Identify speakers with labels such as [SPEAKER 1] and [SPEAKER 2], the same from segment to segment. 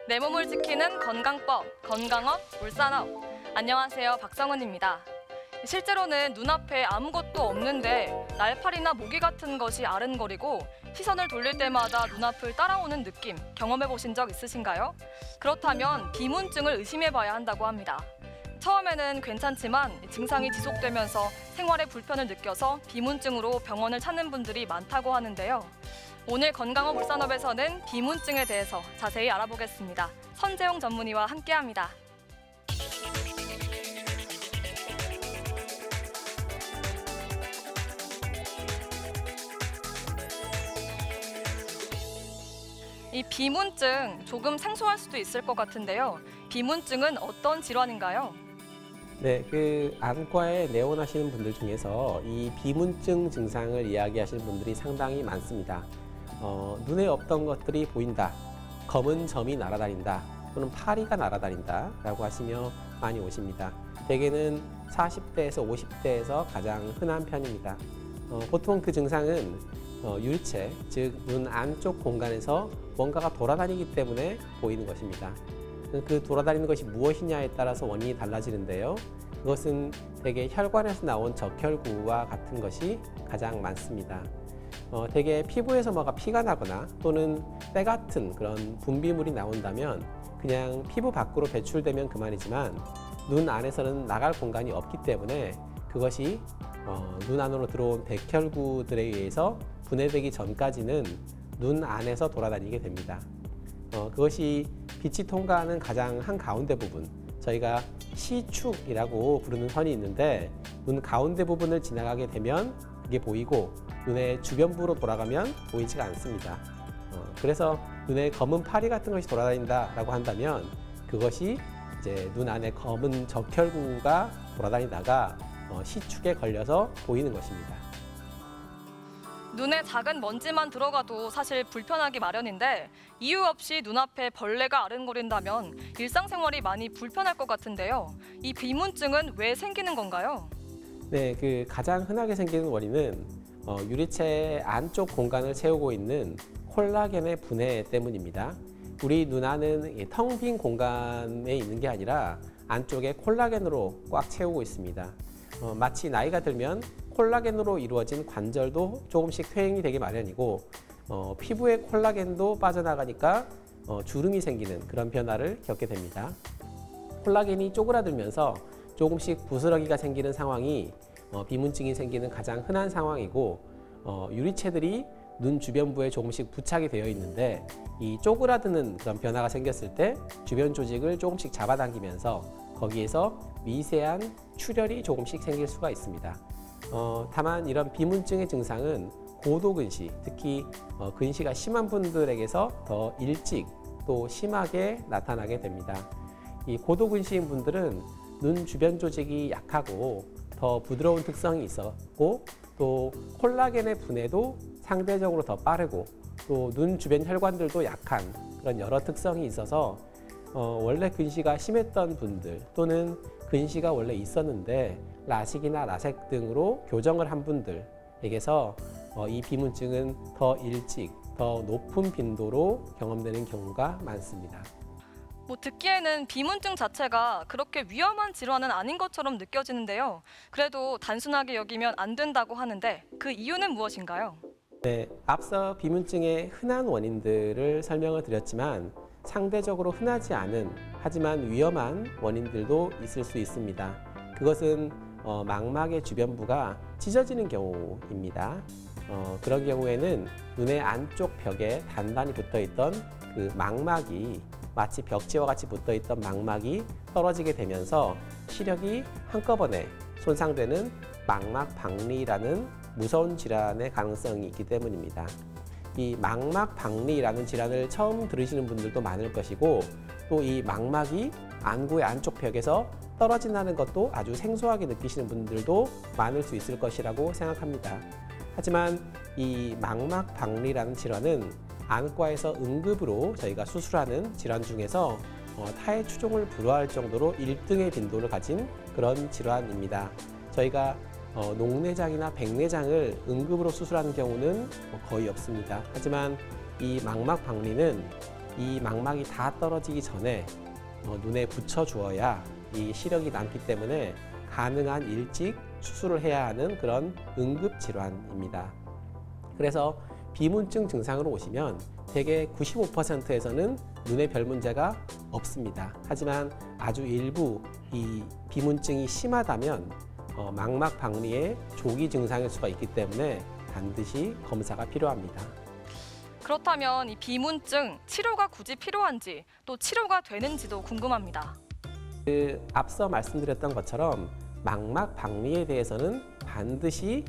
[SPEAKER 1] 내 몸을 지키는 건강법, 건강업, 울산업. 안녕하세요, 박성은입니다. 실제로는 눈앞에 아무것도 없는데 날파리나 모기 같은 것이 아른거리고 시선을 돌릴 때마다 눈앞을 따라오는 느낌 경험해 보신 적 있으신가요? 그렇다면 비문증을 의심해봐야 한다고 합니다. 처음에는 괜찮지만 증상이 지속되면서 생활에 불편을 느껴서 비문증으로 병원을 찾는 분들이 많다고 하는데요. 오늘 건강업 울산업에서는 비문증에 대해서 자세히 알아보겠습니다. 선재용 전문의와 함께합니다. 이 비문증 조금 생소할 수도 있을 것 같은데요. 비문증은 어떤 질환인가요?
[SPEAKER 2] 네, 안과에 내원하시는 분들 중에서 이 비문증 증상을 이야기하시는 분들이 상당히 많습니다. 눈에 없던 것들이 보인다, 검은 점이 날아다닌다, 또는 파리가 날아다닌다 라고 하시며 많이 오십니다. 대개는 40대에서 50대에서 가장 흔한 편입니다. 보통 그 증상은 유리체, 즉 눈 안쪽 공간에서 뭔가가 돌아다니기 때문에 보이는 것입니다. 그 돌아다니는 것이 무엇이냐에 따라서 원인이 달라지는데요. 그것은 대개 혈관에서 나온 적혈구와 같은 것이 가장 많습니다. 대개 피부에서 뭐가 피가 나거나 또는 때 같은 그런 분비물이 나온다면 그냥 피부 밖으로 배출되면 그만이지만 눈 안에서는 나갈 공간이 없기 때문에 그것이 눈 안으로 들어온 백혈구들에 의해서 분해되기 전까지는 눈 안에서 돌아다니게 됩니다. 그것이 빛이 통과하는 가장 한가운데 부분, 저희가 시축이라고 부르는 선이 있는데 눈 가운데 부분을 지나가게 되면 그게 보이고 눈의 주변부로 돌아가면 보이지가 않습니다. 그래서 눈에 검은 파리 같은 것이 돌아다닌다라고 한다면 그것이 이제 눈 안에 검은 적혈구가 돌아다니다가 시축에 걸려서 보이는 것입니다.
[SPEAKER 1] 눈에 작은 먼지만 들어가도 사실 불편하기 마련인데 이유 없이 눈앞에 벌레가 아른거린다면 일상생활이 많이 불편할 것 같은데요. 이 비문증은 왜 생기는 건가요?
[SPEAKER 2] 네, 가장 흔하게 생기는 원인은 유리체 안쪽 공간을 채우고 있는 콜라겐의 분해 때문입니다. 우리 눈 안은 텅 빈 공간에 있는 게 아니라 안쪽에 콜라겐으로 꽉 채우고 있습니다. 마치 나이가 들면 콜라겐으로 이루어진 관절도 조금씩 퇴행이 되기 마련이고 피부의 콜라겐도 빠져나가니까 주름이 생기는 그런 변화를 겪게 됩니다. 콜라겐이 쪼그라들면서 조금씩 부스러기가 생기는 상황이 비문증이 생기는 가장 흔한 상황이고 유리체들이 눈 주변부에 조금씩 부착이 되어 있는데 이 쪼그라드는 그런 변화가 생겼을 때 주변 조직을 조금씩 잡아당기면서 거기에서 미세한 출혈이 조금씩 생길 수가 있습니다. 다만 이런 비문증의 증상은 고도근시, 특히 근시가 심한 분들에게서 더 일찍 또 심하게 나타나게 됩니다. 이 고도근시인 분들은 눈 주변 조직이 약하고 더 부드러운 특성이 있었고 또 콜라겐의 분해도 상대적으로 더 빠르고 또 눈 주변 혈관들도 약한 그런 여러 특성이 있어서 원래 근시가 심했던 분들 또는 근시가 원래 있었는데 라식이나 라섹 등으로 교정을 한 분들에게서 이 비문증은 더 일찍, 더 높은 빈도로 경험되는 경우가 많습니다.
[SPEAKER 1] 듣기에는 비문증 자체가 그렇게 위험한 질환은 아닌 것처럼 느껴지는데요. 그래도 단순하게 여기면 안 된다고 하는데 그 이유는 무엇인가요?
[SPEAKER 2] 네, 앞서 비문증의 흔한 원인들을 설명을 드렸지만 상대적으로 흔하지 않은 하지만 위험한 원인들도 있을 수 있습니다. 그것은 망막의 주변부가 찢어지는 경우입니다. 그런 경우에는 눈의 안쪽 벽에 단단히 붙어있던 그 망막이 마치 벽지와 같이 붙어있던 망막이 떨어지게 되면서 시력이 한꺼번에 손상되는 망막 박리라는 무서운 질환의 가능성이 있기 때문입니다. 이 망막 박리라는 질환을 처음 들으시는 분들도 많을 것이고 또 이 망막이 안구의 안쪽 벽에서 떨어진다는 것도 아주 생소하게 느끼시는 분들도 많을 수 있을 것이라고 생각합니다. 하지만 이 망막 박리라는 질환은 안과에서 응급으로 저희가 수술하는 질환 중에서 타의 추종을 불허할 정도로 1등의 빈도를 가진 그런 질환입니다. 저희가 녹내장이나 백내장을 응급으로 수술하는 경우는 거의 없습니다. 하지만 이 망막 박리는 이 망막이 다 떨어지기 전에 눈에 붙여주어야 이 시력이 남기 때문에 가능한 일찍 수술을 해야 하는 그런 응급질환입니다. 그래서 비문증 증상으로 오시면 대개 95%에서는 눈에 별 문제가 없습니다. 하지만 아주 일부 이 비문증이 심하다면 망막 박리의 조기 증상일 수가 있기 때문에 반드시 검사가 필요합니다.
[SPEAKER 1] 그렇다면 이 비문증 치료가 굳이 필요한지 또 치료가 되는지도 궁금합니다.
[SPEAKER 2] 앞서 말씀드렸던 것처럼 망막 박리에 대해서는 반드시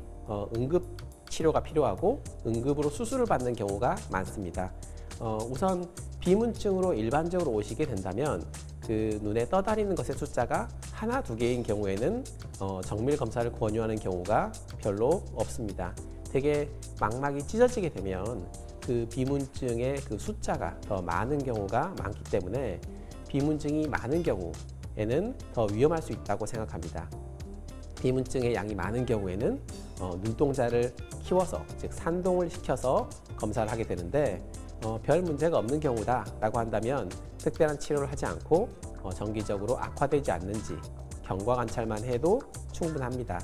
[SPEAKER 2] 응급 치료가 필요하고 응급으로 수술을 받는 경우가 많습니다. 우선 비문증으로 일반적으로 오시게 된다면 그 눈에 떠다니는 것의 숫자가 하나, 두 개인 경우에는 정밀 검사를 권유하는 경우가 별로 없습니다. 대개 망막이 찢어지게 되면 그 비문증의 그 숫자가 더 많은 경우가 많기 때문에 비문증이 많은 경우에는 더 위험할 수 있다고 생각합니다. 비문증의 양이 많은 경우에는 눈동자를 키워서, 즉 산동을 시켜서 검사를 하게 되는데 별 문제가 없는 경우다라고 한다면 특별한 치료를 하지 않고 정기적으로 악화되지 않는지 경과 관찰만 해도 충분합니다.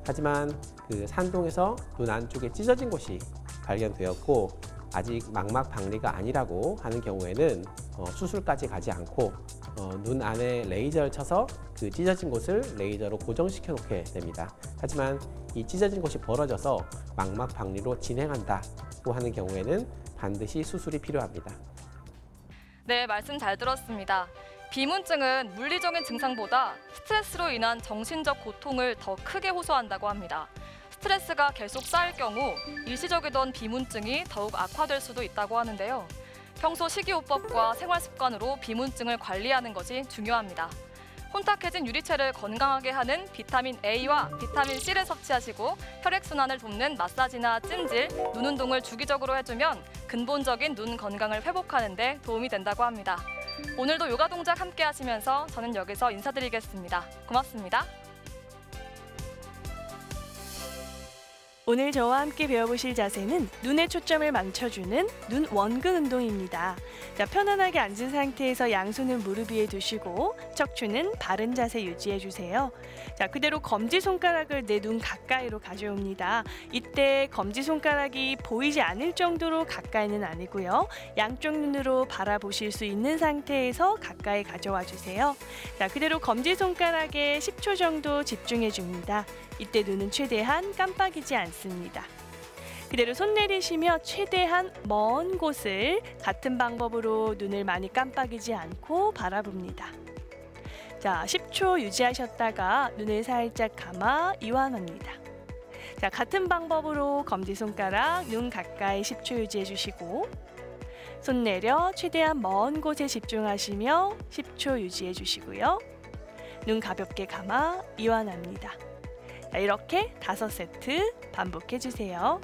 [SPEAKER 2] 하지만 그 산동에서 눈 안쪽에 찢어진 곳이 발견되었고 아직 망막 박리가 아니라고 하는 경우에는 수술까지 가지 않고 눈 안에 레이저를 쳐서 그 찢어진 곳을 레이저로 고정시켜 놓게 됩니다. 하지만 이 찢어진 곳이 벌어져서 망막 박리로 진행한다고 하는 경우에는 반드시 수술이 필요합니다.
[SPEAKER 1] 네, 말씀 잘 들었습니다. 비문증은 물리적인 증상보다 스트레스로 인한 정신적 고통을 더 크게 호소한다고 합니다. 스트레스가 계속 쌓일 경우 일시적이던 비문증이 더욱 악화될 수도 있다고 하는데요. 평소 식이요법과 생활습관으로 비문증을 관리하는 것이 중요합니다. 혼탁해진 유리체를 건강하게 하는 비타민 A와 비타민 C를 섭취하시고 혈액순환을 돕는 마사지나 찜질, 눈 운동을 주기적으로 해주면 근본적인 눈 건강을 회복하는 데 도움이 된다고 합니다. 오늘도 요가 동작 함께 하시면서 저는 여기서 인사드리겠습니다. 고맙습니다.
[SPEAKER 3] 오늘 저와 함께 배워보실 자세는 눈에 초점을 맞춰주는 눈 원근 운동입니다. 자, 편안하게 앉은 상태에서 양손은 무릎 위에 두시고 척추는 바른 자세 유지해주세요. 자, 그대로 검지손가락을 내 눈 가까이로 가져옵니다. 이때 검지손가락이 보이지 않을 정도로 가까이는 아니고요. 양쪽 눈으로 바라보실 수 있는 상태에서 가까이 가져와 주세요. 자, 그대로 검지손가락에 10초 정도 집중해줍니다. 이때 눈은 최대한 깜빡이지 않습니다. 그대로 손 내리시며 최대한 먼 곳을 같은 방법으로 눈을 많이 깜빡이지 않고 바라봅니다. 자, 10초 유지하셨다가 눈을 살짝 감아 이완합니다. 자, 같은 방법으로 검지손가락 눈 가까이 10초 유지해 주시고 손 내려 최대한 먼 곳에 집중하시며 10초 유지해 주시고요. 눈 가볍게 감아 이완합니다. 자, 이렇게 5세트 반복해 주세요.